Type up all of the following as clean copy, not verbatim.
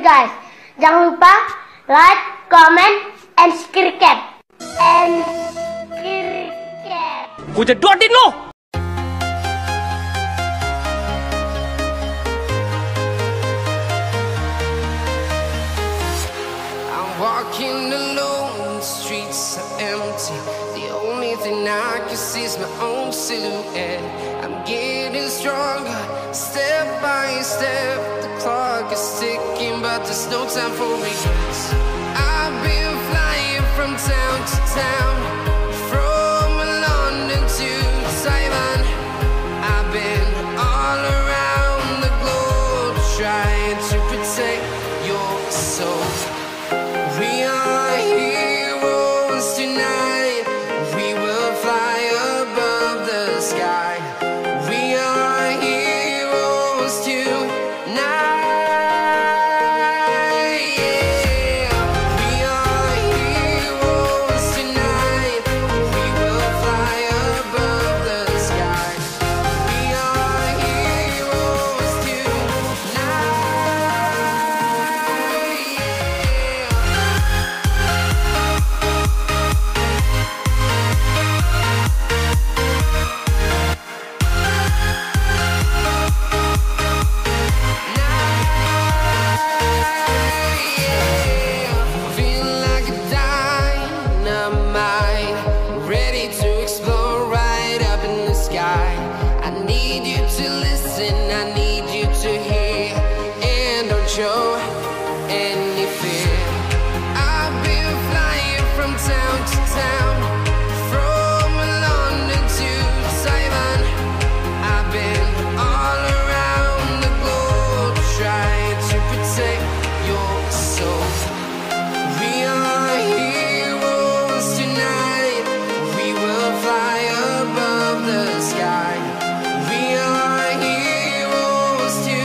guys. Jangan lupa like, comment, and subscribe. Gue jedotin lo. I'm walking alone, the streets are empty. The only thing I can see is my own silhouette. I'm getting stronger, step by step. The clock is ticking, but there's no time for regrets. I've been flying from town to town, from London to Taiwan. I've been all around the globe, trying to protect your soul. We are heroes tonight. We will fly above the sky. We are heroes tonight. Show any fear. I've been flying from town to town, from London to Taiwan. I've been all around the globe, trying to protect your soul. We are heroes tonight. We will fly above the sky. We are heroes tonight.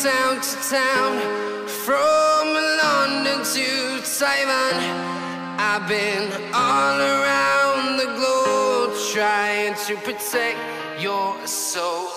Town to town, from London to Taiwan. I've been all around the globe, trying to protect your soul.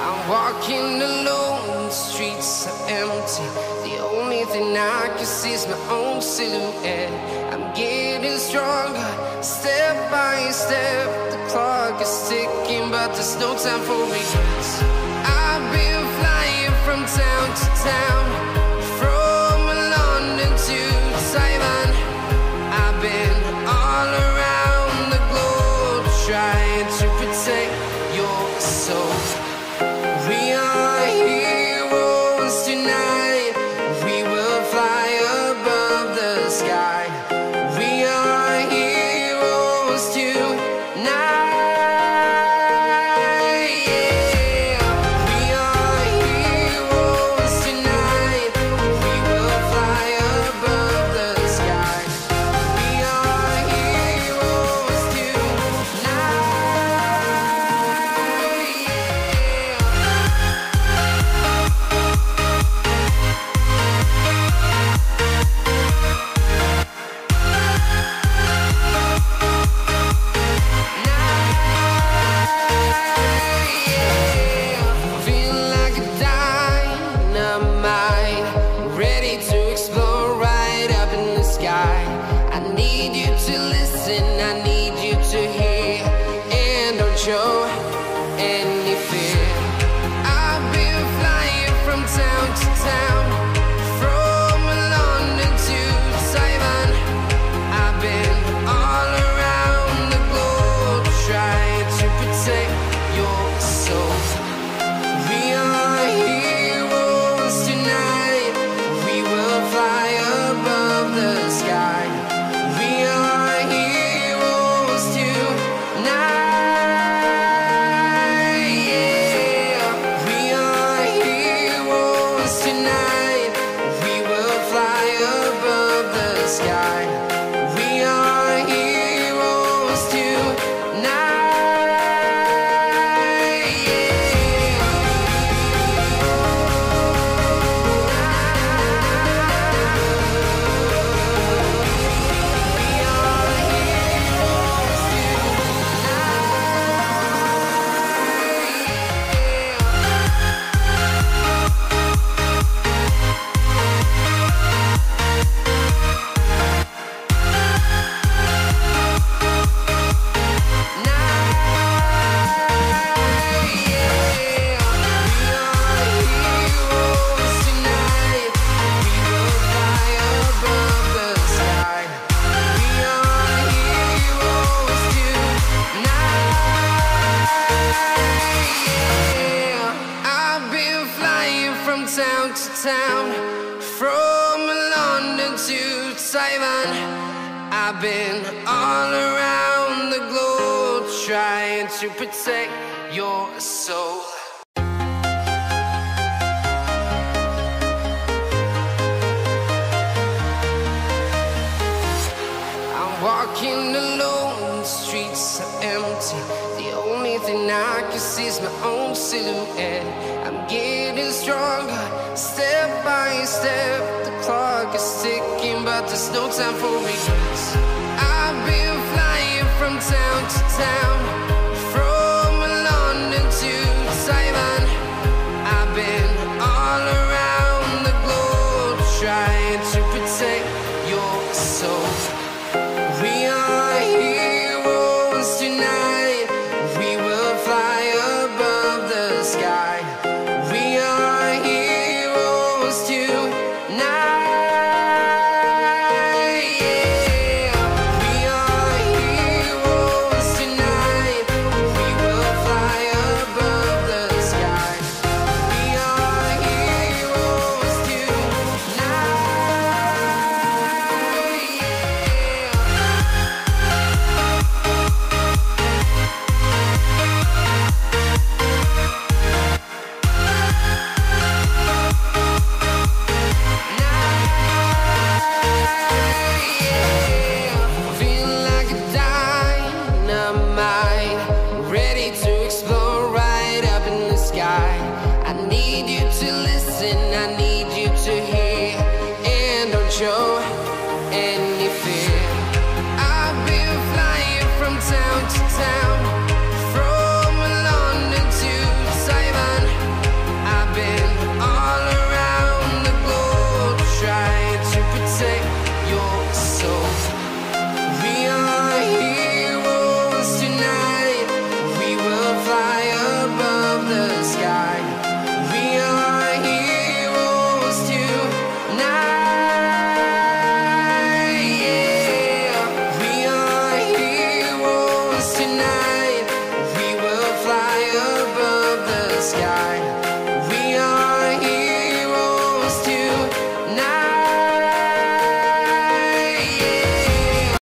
I'm walking alone, the streets are empty. The only thing I can see is my own silhouette. I'm getting stronger, step by step. The clock is ticking, but there's no time for regrets. I've been flying from town to town, from London to Taiwan. I've been all around the globe, trying to protect your soul. We are heroes tonight. We will fly above the sky. We are heroes tonight. We are heroes tonight. sky. We are heroes tonight. Town to town, from London to Taiwan. I've been all around the globe trying to protect your soul. I'm walking alone, the streets are empty. The only thing I can see is my own silhouette. I'm getting stronger, step by step. The clock is ticking, but there's no time for regrets. I've been flying from town to town, from London to Taiwan. I've been all around the globe trying to protect your soul. We are heroes tonight. We will fly above the sky. We are heroes tonight. Yeah. We are heroes tonight. We will fly above the sky. We are heroes tonight. Yeah.